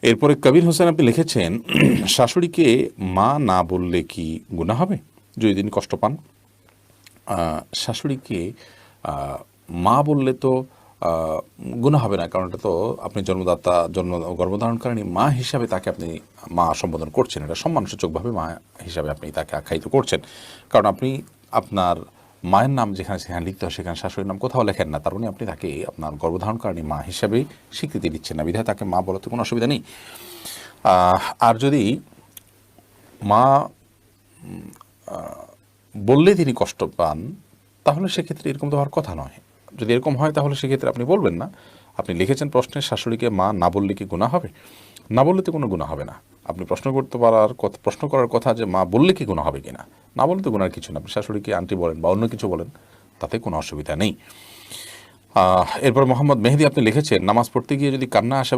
এরপরে কবির হোসেন আপনি লিখেছেন, শাশুড়িকে মা না বললে কি গুনাহ হবে যদি তিনি কষ্ট পান? শাশুড়িকে মা বললে তো গুনাহ হবে না, কারণ এটা তো আপনি গর্ভধারণকারিণী মা হিসাবে তাকে আপনি মা সম্বোধন করছেন, এটা সম্মানসূচকভাবে মা হিসাবে আপনি তাকে আখ্যায়িত করছেন। কারণ আপনি আপনার মায়ের নাম যেখানে সেখানে লিখতে হয় সেখানে শাশুড়ির নাম কোথাও লেখেন না, তার মানে আপনি তাকে আপনার গর্ভধারণকারিণী মা হিসাবেই স্বীকৃতি দিচ্ছেন না, বিধায় তাকে মা বলাতে কোনো অসুবিধা নেই। আর যদি মা বললে তিনি কষ্ট পান, তাহলে সেক্ষেত্রে এরকম তো হওয়ার কথা নয়। যদি এরকম হয় তাহলে সেক্ষেত্রে আপনি বলবেন না। আপনি লিখেছেন প্রশ্নে, শাশুড়িকে মা না বললে কি গুনাহ হবে? না বললে তো কোনো গুনাহ হবে না। আপনি প্রশ্ন করার কথা যে মা বললে কি গুনাহ হবে কিনা, না বললে তো গুনার কিছু না। আপনি শাশুড়িকে আন্টি বলেন বা অন্য কিছু বলেন, তাতে কোনো অসুবিধা নেই। এরপর মোহাম্মদ মেহেদি আপনি লিখেছেন, নামাজ পড়তে গিয়ে যদি কান্না আসে